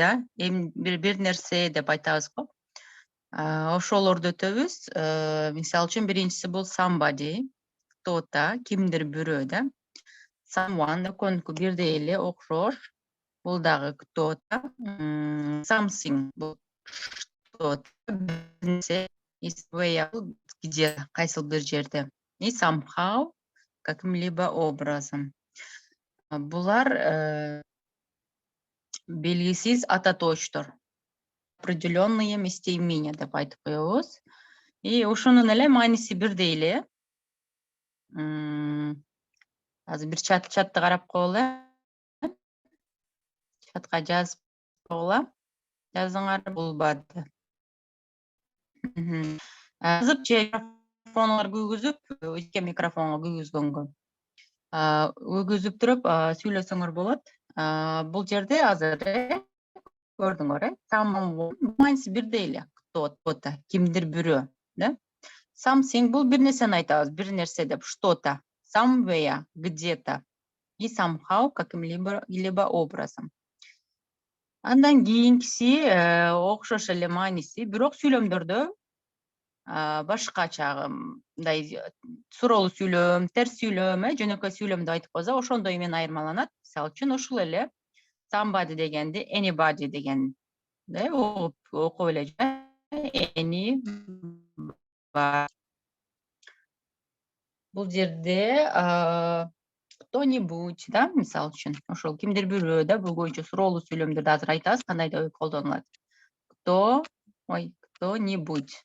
да, bir нерсе деп айтабыз го. Ошолорду өтөбүз. Мисалы үчүн биринчиси бул somebody, кто-то, кимдир бирөө да. Someone экөөнүкү бирдей эле, окшош. Бул дагы кто-то. Something бул что-то, нерсе. Is where, где, кайсыл бир жерде. И somehow, каким-либо образом. Булар белгисиз ататочтор. Определенные местоимения деп айтып коебуз. И ошонун эле мааниси бирдей эле. Азыр бир чатты карап коелу. Чатка жазып койгула. Жазыңар, болбады. Жазып же микрофоңор күйгүзүп, ичке микрофонго күйгүзгөнгө. Өгүзүп туруп сүйлөсөңөр болот. Бул жерде азыр көрдүңөр, мааниси бирдей эле. Кто-то, кимдир бирөө, да? Something бул бир нерсени айтабыз, бир нерсе деп, что-то, somewhere, где-то. И somehow, каким-либо образом. Андан кийинкиси окшош эле мааниси, бирок сүйлөмдөрдө башкача, мындай суроолуу сүйлөм, терс сүйлөм, жөнөкөй сүйлөм деп айтып койсок, ошондой менен айырмаланат. Мисалы үчүн ушул эле somebody дегенди anybody деген, да, окуп эле anybody. Бул жерде кто-нибудь, да, мисалы үчүн, ошол кимдир бирөө, да, бул боюнча суроолуу сүйлөмдөрдө азыр айтабыз, кандай деп колдонулат. Кто-нибудь.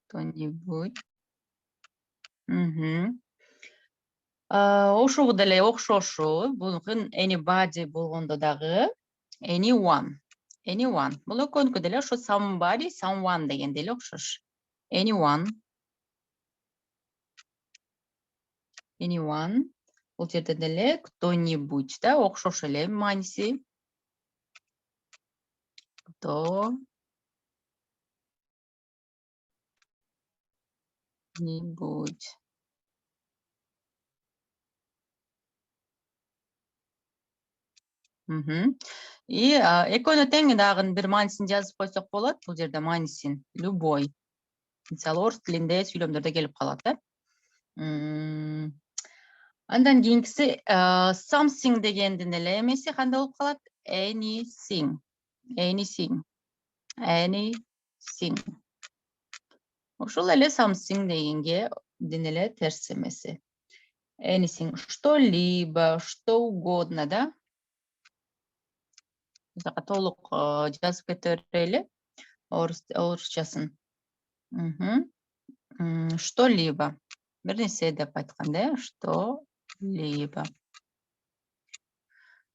Кто-нибудь. Ошого деле окшошу, бул anybody болгондо дагы anyone. Бул экөөнүкү деле ошо somebody, someone дегенде эле окшош. Anyone. Бул жерде деле кто-нибудь, да, окшош эле мааниси. Кто-нибудь. И экөөнү тең дагы бир маанисин жазып койсок болот. Бул жерде маанисин любой. Мисалы орус тилинде сүйлөмдөрдө келип калат, да. Андан кийинкиси something дегендин эле эмеси кандай болуп калат? Anything. Ошол эле something дегенге эле терс эмеси. Anything, что-либо, что угодно, да? Мисалга толук жазып кете берели орусчасын. Что-либо. Бир нерсе деп айткан, да? Что-либо.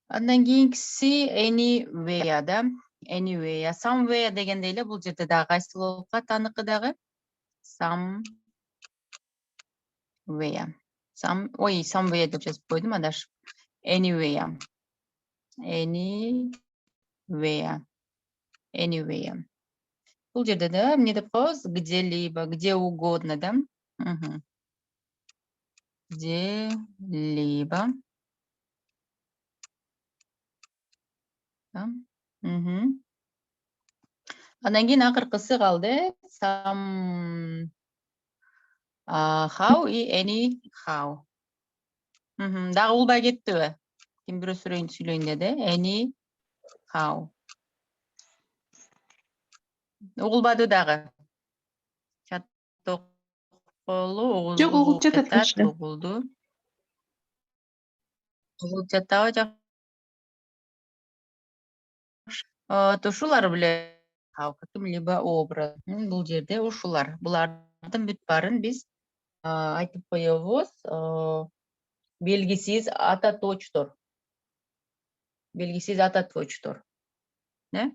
Андан кийинкиси anywhere, да? Anywhere. Somewhere дегенде эле бул жерде дагы кайсы болуп калат? Аныкы дагы somewhere. Somewhere деп жазып койдум, адашып. Anywhere. Бул жерде да эмне деп коебуз? Где-либо, где угодно, да? Где-либо. Андан кийин акыркысы калды. How и anyhow. Дагы улбай кеттиби? Ким бирөө сүйлөйүн деди. Anyhow. Угулбады дагы. Чатты окулу, Жок, угулуп жатат почти. угулду. Угулуп жатабы, жок. Ушулар биле каким-либо образ. Бул жерде ушулар. Булардын бүт баарын биз айтып коебуз. Белгисиз ататочтор. Да?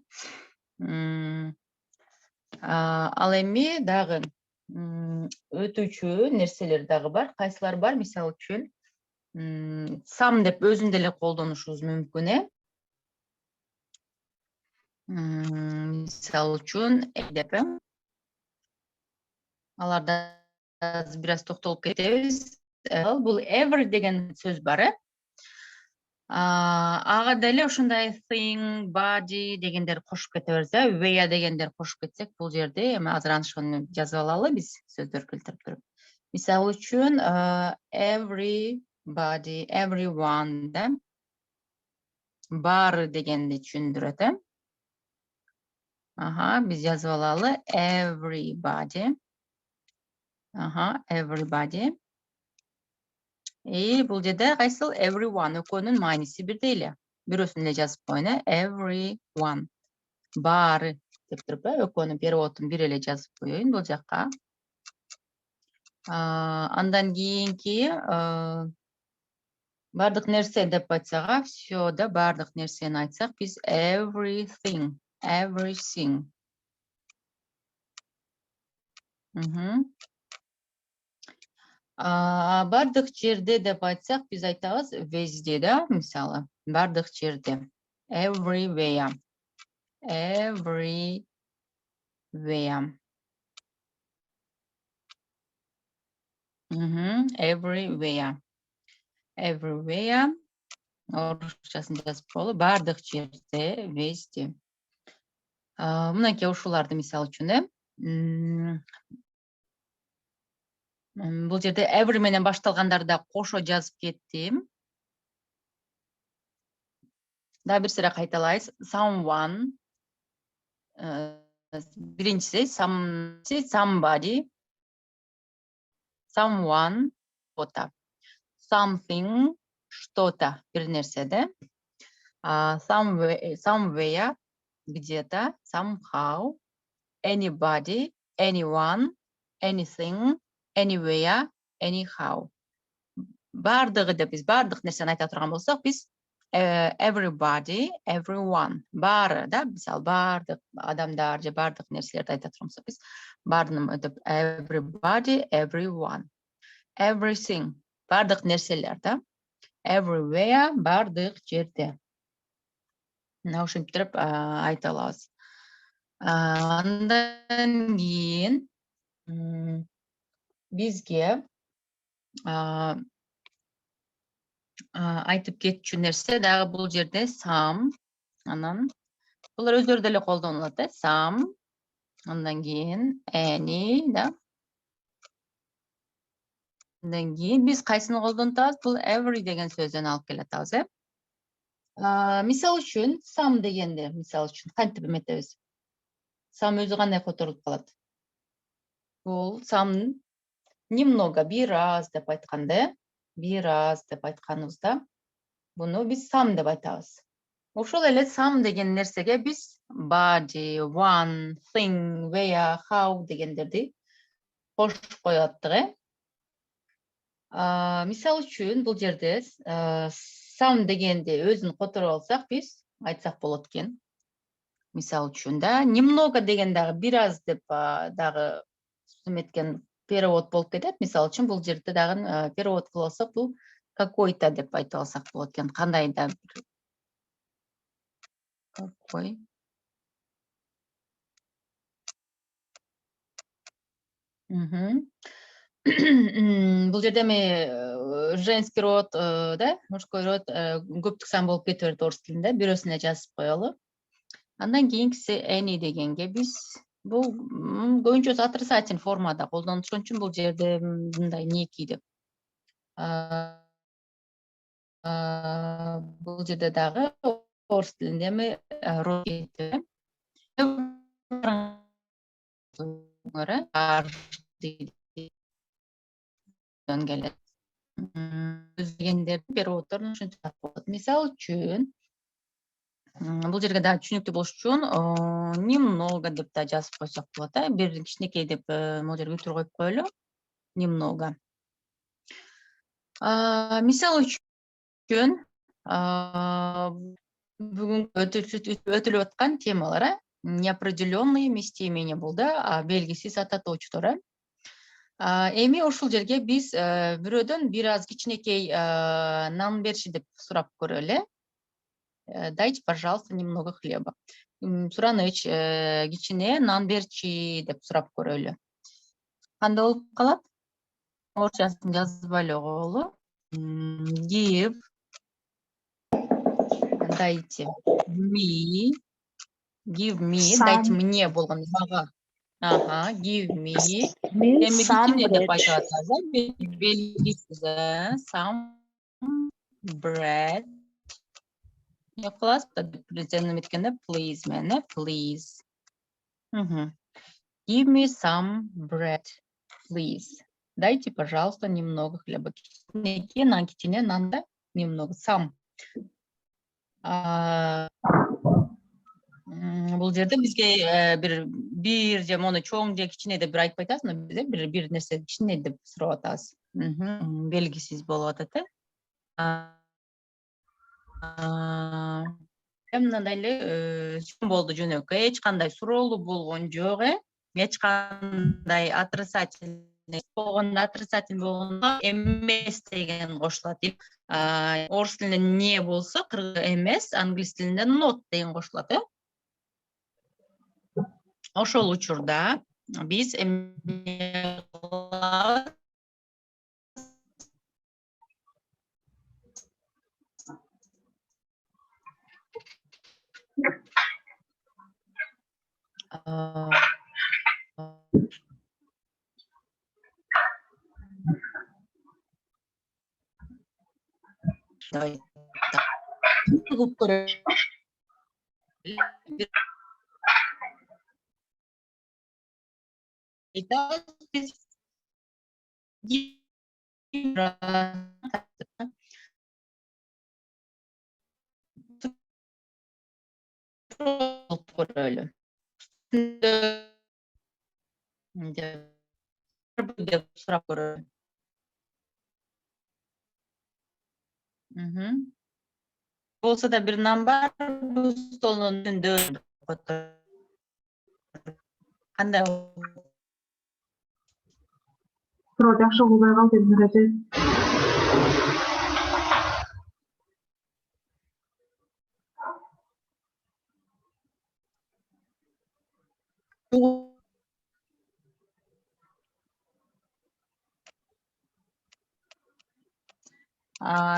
Ал эми дагы өтүүчү нерселер дагы бар. Кайсылар бар? Мисалы үчүн сам деп өзүндө эле колдонушубуз мүмкүн, Мисалы үчүн деп аларда бир аз токтолуп кетебиз. бул every деген сөз бар. Ага деле ушундай thing, body дегендер кошуп кете берсе, where дегендер кошуп кетсек, бул жерде эми азыр ошону жазып алалы биз сөздөр келтирип туруп. Мисалы үчүн everybody, everyone да баары дегенди түшүндүрөт. Биз жазып алалы everybody. Everybody. Бул жерде кайсыл everyone экөөнүн мааниси бирдей эле. Бирөөсүн эле жазып коеюн, everyone. Баары деп туруп, экөөнүн переводун бир эле жазып коеюн бул жакка. Андан кийинки бардык нерсе деп айтсак, всё да бардык нерсени айтсак, биз everything, everything. Бардык жерде деп айтсак, биз айтабыз везде да, мисалы, бардык жерде. Everywhere. Everywhere. Everywhere. Everywhere. Орусчасын жазып болу. Бардык жерде, везде. Мынакей ушуларды мисалы үчүн, бул жерде every менен башталгандарды кошо жазып кеттим. Да бир сыра кайталайбыз. Someone. Биринчиси somebody. Someone, что-то. Something, что-то, бир нерседе. Somewhere, где-то. Somehow. Anybody, anyone, anything, anywhere, anyhow. Бардыгы деп биз бардык нерсени айта турган болсок, биз everybody, everyone. Баары да, мисалы бардык адамдар же бардык нерселерди айта турган болсок, биз баарын деп everybody, everyone. Everything. Бардык нерселер да. Everywhere, бардык жерде. Мына ушинтип туруп айта алабыз. Андан кийин бизге айтып кетчү нерсе дагы бул жерде some, анан булар өздөрү деле колдонулат, some, андан кийин any да. Андан кийин биз кайсыны колдонтабыз? Бул every деген сөздөн алып келатабыз, Мисал үчүн some дегенде, мисал үчүн кантип эметебиз? Some өзү кандай которулуп калат? Бул some немного, бир аз деп айтканда, бир аз деп айтканыбызда, буну биз some деп айтабыз. Ошол эле some деген нерсеге биз body, one, thing, where, how дегендерди кошуп коёттук, Мисал үчүн бул жерде some дегенди өзүн которуп алсак, биз айтсак болот экен. Мисал үчүн да, немного деген дагы бир аз деп дагы эметкен перевод болуп кетет. Мисал үчүн бул жерде дагы перевод кылып алсак, бул какой-то деп айтып алсак болот экен. Кандай да бир какой. Бул жерде эми женский род, да, мужской род көптүк сан болуп кете берет орус тилинде. Бирөөсүнө жазып коелу. Андан кийинкиси any дегенге биз бул көбүнчөсү отрицательный формада колдонушун үчүн бул жерде мындай некий деп. Бул жерде дагы орус тилинде эми род келет. Дегендерди переводдорун ушинтип болот. Мисал үчүн бул жерге да түшүнүктүү болуш үчүн немного деп да жазып койсок болот, бир кичинекей деп могу жерге бүтүр коюп коелу. Немного. Мисал үчүн бүгүн өтүлүп аткан темалар, неопределенные местоимения бул да, белгисиз ата точтор. Эми ушул жерге биз бирөөдөн бир аз кичинекей нан бериши деп сурап көрөлү. Дайте, пожалуйста, немного хлеба. Сураныч, кичине нан берчи деп сурап көрөлү. Кандай болуп калат? Орысчасын жазып эле коелу. Give, дайте me, give me, дайте Some мне болгон мага. Ага, give me. means Эми some кичине деп bread. айтып атабыз, белгисиз, some bread. Не кыласыз да, презентим эткенде please мени, please. Give me some bread, please. Дайте, пожалуйста, немного хлеба. Кичинекей, нан кичине, нанда немного. Some. Бул жерде бизге бир же мону чоң же кичине деп бир айтпай атасыз, бизде бир нерсе кичине деп сурап атабыз. Белгисиз болуп атат, мындай эле болду жөнөкөй, эч кандай суроолуу болгон жок, эч кандай отрицательный болгондо, отрицательный болгондо эмес деген кошулат. Орус тилинде не болсо, эмес, англис тилинде not деген кошулат, Ошол учурда биз эмне кылабыз? Көрөлү. Деп сурап көрөлү. Болсо да бир нан бар, столдун үстүндө. Кандай? Суроо жакшы болбой калды, Нуражи.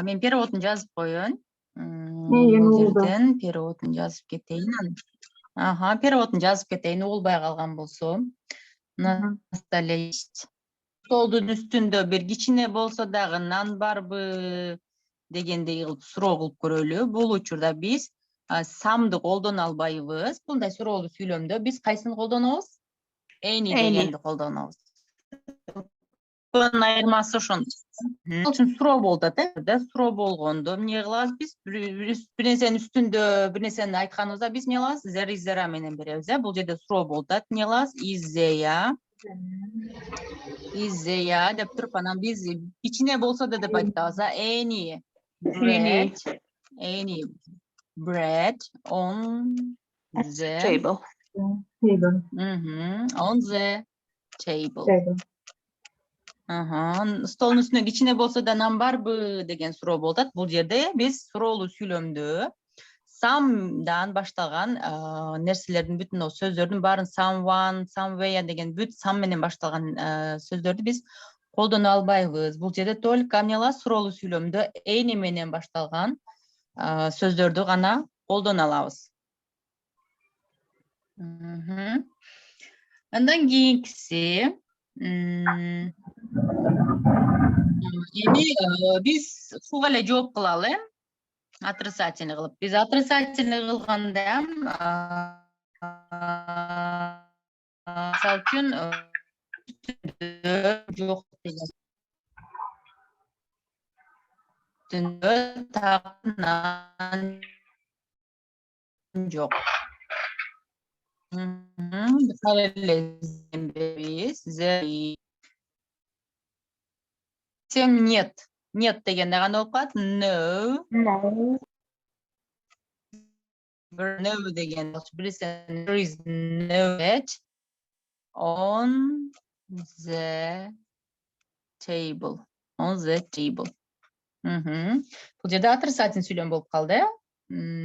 Мен переводун жазып коеюн. Эми Бул болду. жерден переводун жазып кетейин. Переводун жазып кетейин, болбой калган болсо. На столе есть. Столдун үстүндө бир кичине болсо дагы нан барбы дегендей кылып суроо кылып көрөлү. Бул учурда биз самды колдоно албайбыз. Мындай суроолуу сүйлөмдө биз кайсыны колдонобуз? Any дегенди колдонобуз. Айырмасы ошон. Үчүн суроо болуп атат, суроо болгондо эмне кылабыз биз? Бир нерсенин үстүндө бир нерсени айтканыбызда биз эмне кылабыз? There is there менен беребиз, Бул жерде суроо болуп атат. Эмне кылабыз? Is there деп туруп, анан биз кичине болсо да деп айтабыз, any bread on the table. On the table. Столдун үстүнө кичине болсо да нан барбы деген суроо болуп атат. Бул жерде биз суроолуу сүйлөмдө some'дан башталган нерселердин бүтүн сөздөрдүн баарын someone, somewhere деген бүт some менен башталган сөздөрдү биз колдоно албайбыз. Бул жерде только эмне кылабыз? Суроолуу сүйлөмдө any менен башталган сөздөрдү гана колдоно алабыз. Андан кийинкиси эми биз ушуга эле жооп кылалы, отрицательный кылып. Биз отрицательный кылганда мисалы үчүн жок деген. Түндө тагынан жок. Сем нет. Нет дегенде кандай болуп калат? No. No деген. There is no bread on the table. On the table. Бул жерде отрицательный сүйлөм болуп калды.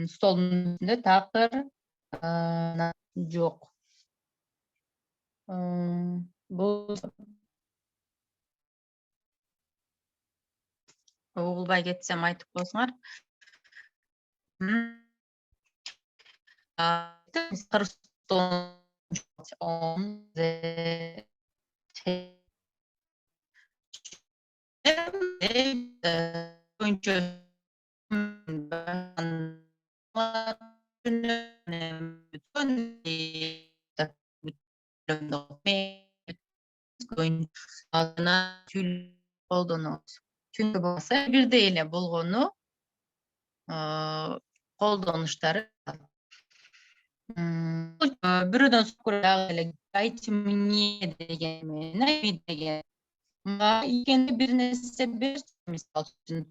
Столдун үстүндө такыр жок. Бул Угулбай кетсем айтып коесуңар. On the boyunca колдонобуз. Çünkü болса бирдей эле болгону колдонуштары. Бирөөдөн сурап эле айтчы мне деген менен деген. Икенде бир нерсе берчи, мисалы үчүн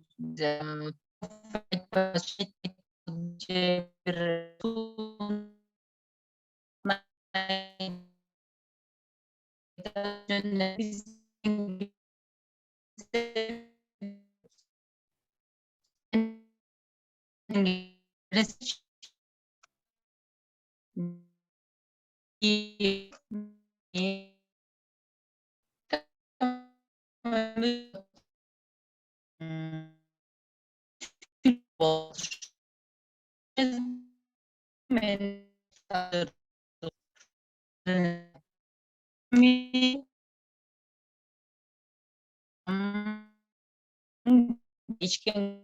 içken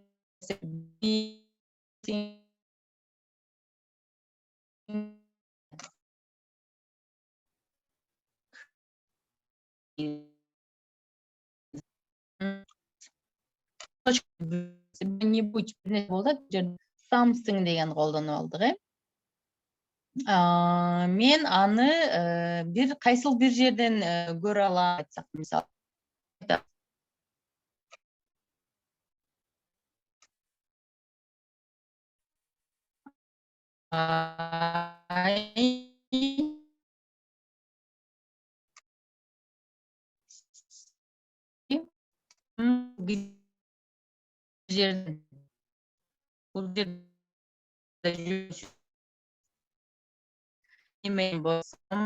не-нибудь болот, something деген колдонуп алдык, мен аны бир кайсыл бир жерден көрө алам айтсак, мисалы. Bir жерден бул жерде эме болсом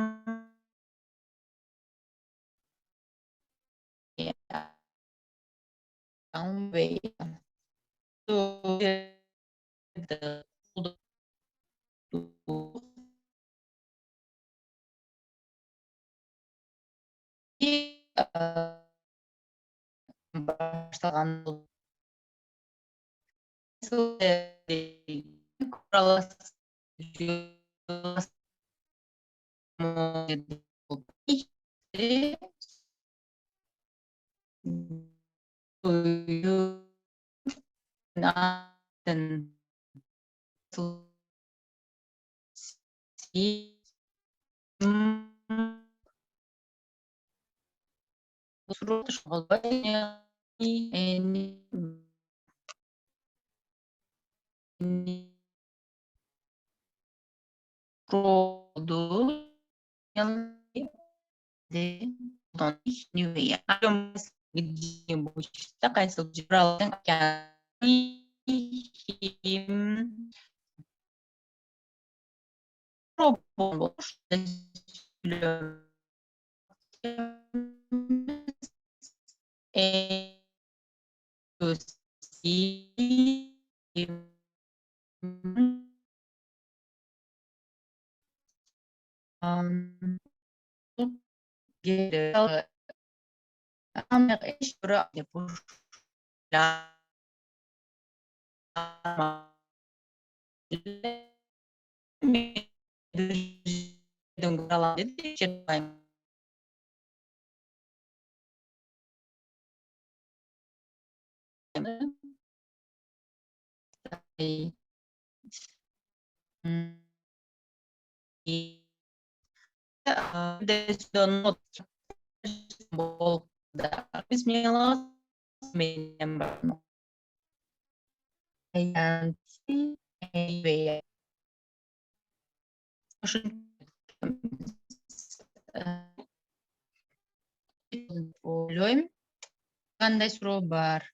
башталган ойлойм. Кандай суроо бар?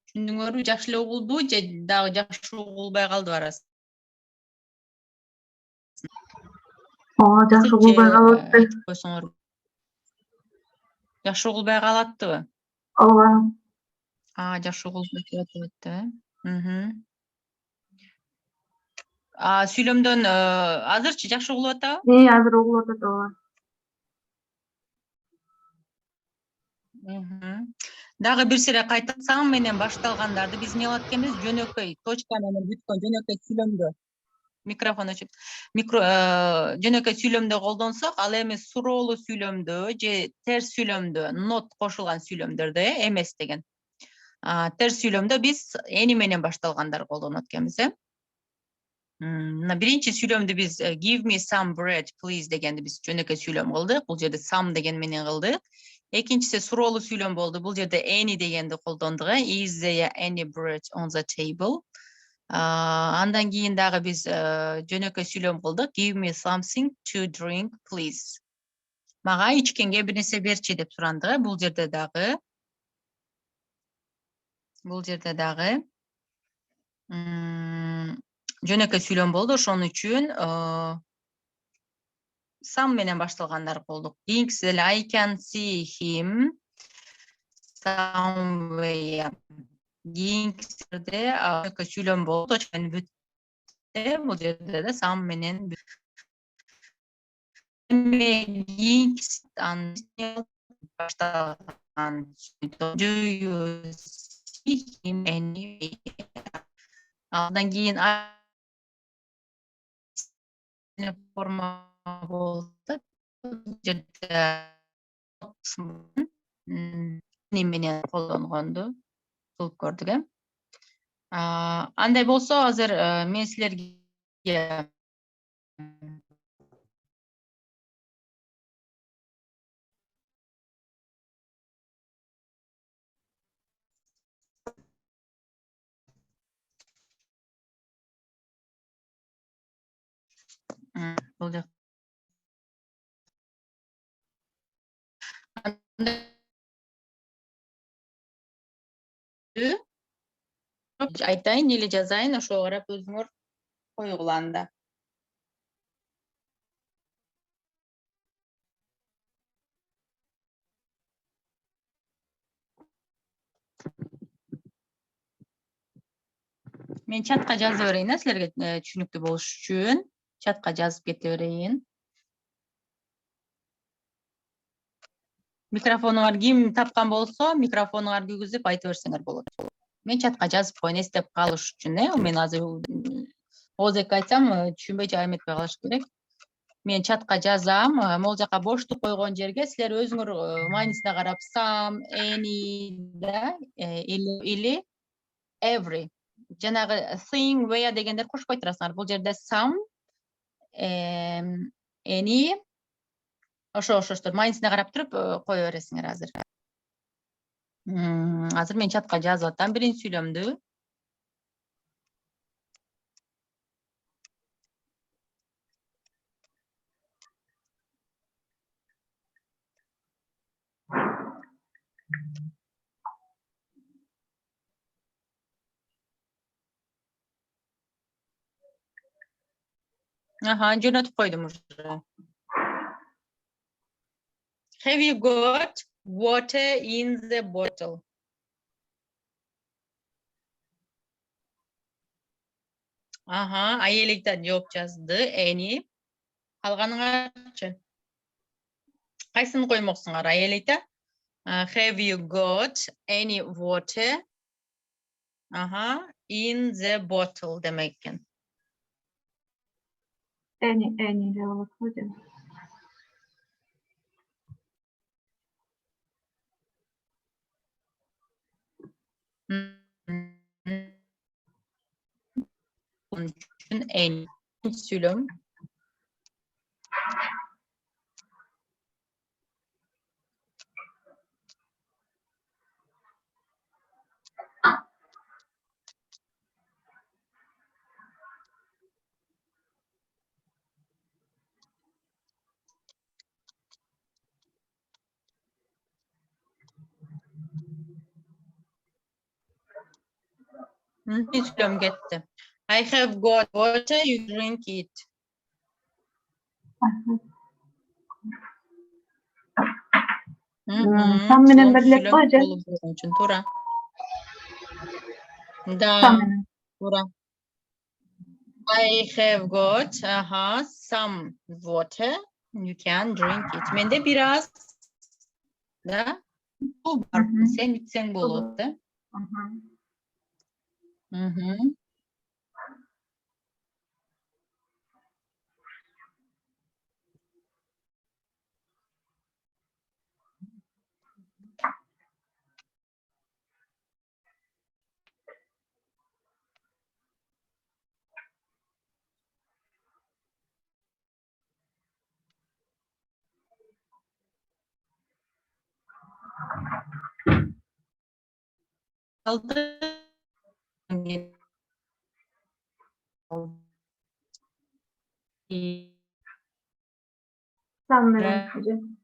Түшүндүңөрбү? Жакшы эле угулду же дагы жакшы угулбай калды арасы? Жакшы угулбай калат. Айтып койсоңор. Жакшы угулбай калаттыбы? Ооба. Жакшы болду деп атты. Сүйлөмдөн азырчы жакшы болуп атабы? Азыр угулуп атат ооба. Дагы бир сире кайтсам менен башталгандарды биз эмне кылат экенбиз? Жөнөкөй точка менен бүткөн жөнөкөй сүйлөмдө. Микрофон өчүп. Жөнөкөй сүйлөмдө колдонсок, ал эми суроолуу сүйлөмдө же терс сүйлөмдө, not кошулган сүйлөмдөрдө эмес деген. Терс сүйлөмдө биз эни менен башталгандар колдонот экенбиз, Мына биринчи сүйлөмдү биз give me some bread please дегенди биз жөнөкөй сүйлөм кылдык. Бул жерде some деген менен кылдык. Экинчиси суроолуу сүйлөм болду. Бул жерде any дегенди колдондук. Is there any bread on the table? Андан кийин дагы биз жөнөкөй сүйлөм кылдык. Give me something to drink please. Мага ичкенге бир нерсе берчи деп сурандык. Бул жерде дагы жөнөкөй сүйлөм болду. Ошон үчүн some менен башталгандар болдук. King's I can see him somewhere. King'сде жөнөкөй сүйлөм болду. Бул жерде да some менен King'стан башталган. Do you see him anywhere? Андан кийин форма болду. Менен колдонгонду кылып көрдүк, Андай болсо азыр мен силерге бул жак айтайын эле жазайын, ошого карап өзүңөр койгула анда. Мен чатка жазып берейин, силерге түшүнүктүү болуш үчүн. Чатка жазып кете берейин. Микрофонуңар ким тапкан болсо, микрофонуңар күйгүзүп айтып берсеңер болот. Мен чатка жазып коеюн, эстеп калыш үчүн, Мен азыр оозек айтсам, түшүнбөй жайым этпей калыш керек. Мен чатка жазам, могул жака боштук койгон жерге силер өзүңөр маанисине карап some, any да, или every. Жанагы thing, where дегендер кошпой турасыңар. Бул жерде some, any ошо маанисине карап туруп кое бересиңер азыр. Азыр мен чатка жазып атам биринчи сүйлөмдү. Жөнөтүп койдум уже. Have you got water in the bottle? Аяликтен жооп жазды. Any. Калганыңарчы. Кайсын коймоксуңар? Аяликте? Have you got any water? In the bottle demek eкен. Any жабылат го деп. Bunun için any сүйлөм. Сүйлөм кетти. I have got water, you drink it. Some менен берлеп койчу. Туура. Да, Some. тура. I have got some water. You can drink it. Mende biraz da su var. Sen içsen болады. Мгм. Kaldı. Sanmıyorum hocam.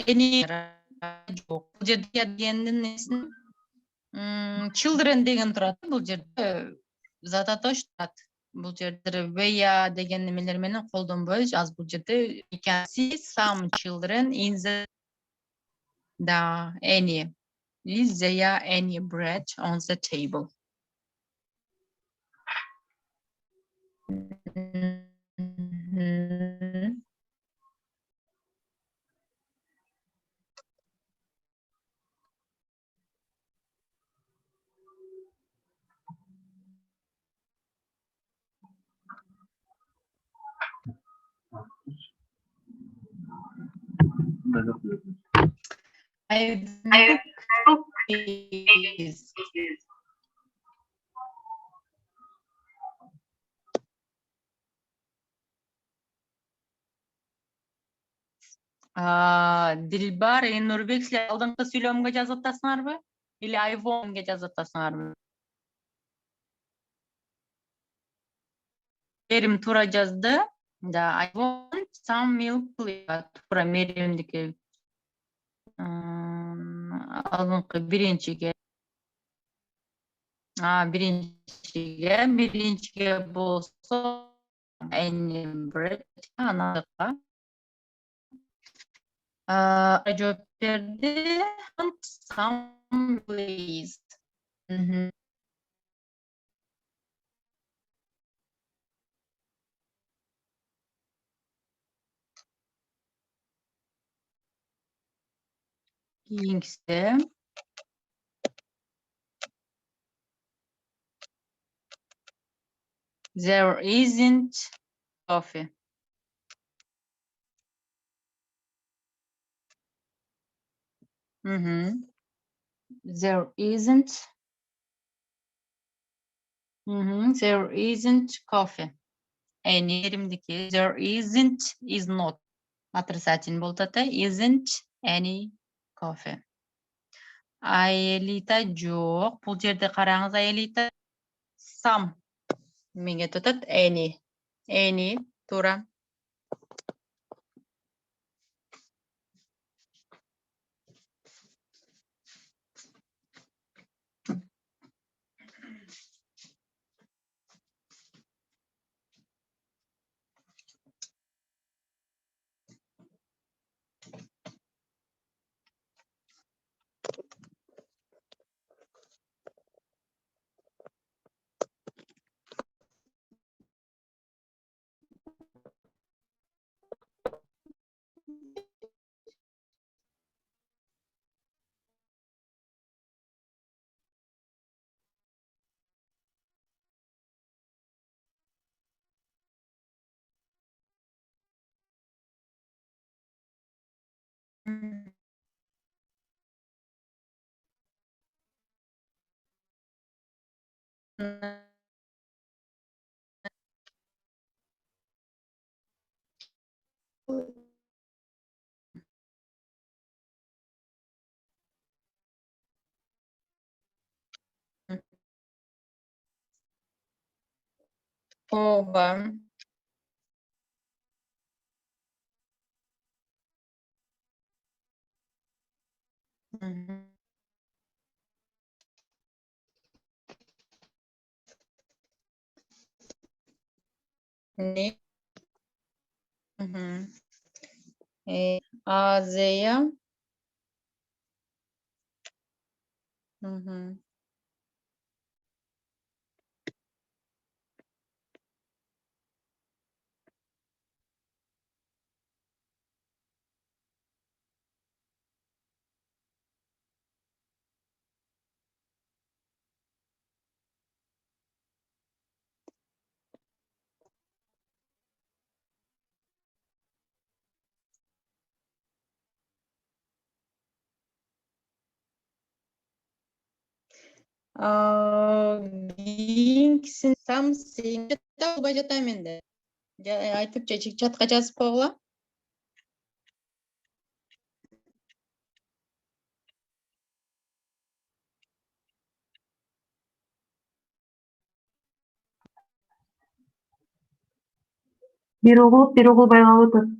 Ini жоқ. Бұл жерде дегеннің несін children деген тұрады. Бұл жерде зататош тұрады. Бұл жерде where деген немелерменен қолданбай аз бұл жерде you can see some children in the any. Is there any bread on the table? I is Dilbar, Нұрбек, сілер алдыңғы сөйлемге жазып атасыңар бы? Или айфонға жазып атасыңар бы? Мерім тура жазды. Да, I want some milk, please. Тура мерімдікі. Алдыңғы біріншіге. Біріншіге болса, any bread. Анадыққа. Жауап берді. Some please. Кейінгісі. There isn't coffee. There isn't. There isn't coffee. Any yerimdeki there isn't is not. Отрицательный болды. Isn't any coffee. Аэлита жоқ. Бұл жерде қараңыз аэлита. Some. Менге тұтады any. Any. Тура. Ova. Ne? Azya. Гиңксин там сен албай жатам энди. Айтып чатка жазып койгула. Бир угулуп, бир угулбай калып атат.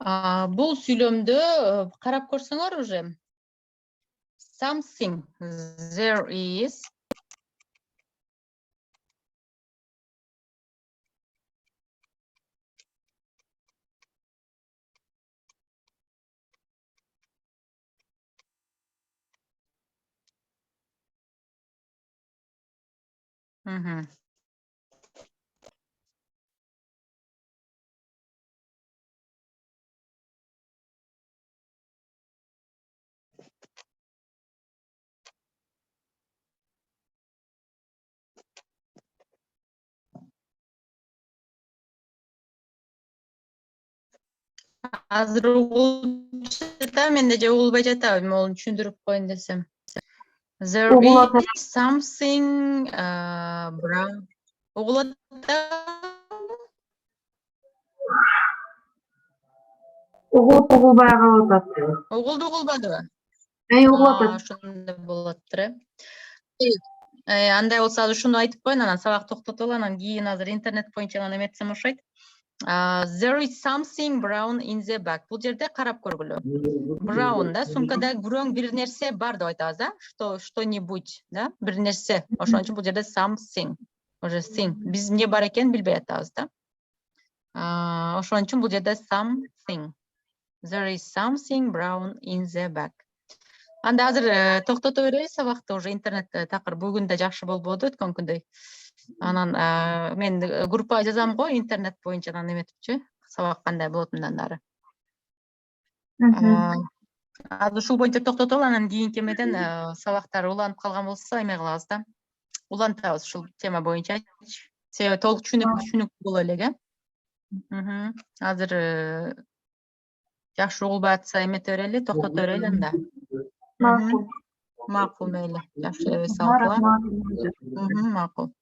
Бул сүйлөмдө карап көрсөңөр уже something there is азыр угулуп жатам, менде же угулбай жатабы, мен onu түшүндүрүп коеюн десем. There Угулат. is something brown. Угулат. Угулуп угулбай калып атат. Угулду угулбадыбы? Угулуп атат. Ошондой болот эле. Андай болсо азыр ушуну айтып коеюн, анан сабак токтотуп алып, анан кийин азыр интернет боюнча гана эметсем окшойт. There is something brown in the bag. Бул жерде карап көргүлө. Brown да, сумкада күрөң бир нерсе бар деп айтабыз, да? Что-нибудь, да? Бир нерсе. Ошон үчүн бул жерде something. Уже thing. Биз эмне бар экенин билбей атабыз, да? Ошон үчүн бул жерде something. There is something brown in the bag. Анда азыр токтото беребиз сабакты, уже интернет такыр бүгүн да жакшы болбоду, өткөн күндөй. Анан мен группага жазам го, интернет боюнча анан эметипчи, сабак кандай болот мындан ары. Азыр ушул боюнча токтотолу, анан кийинки эмеден сабактар уланып калган болсо эме кылабыз да. Улантабыз ушул тема боюнча. Себеби толук түшүнүктүү боло элек, Азыр жакшы угулбай атса эмете берели, токтото берели анда. Макул. Макул, мейли. Жакшы, сау кыла. Макул.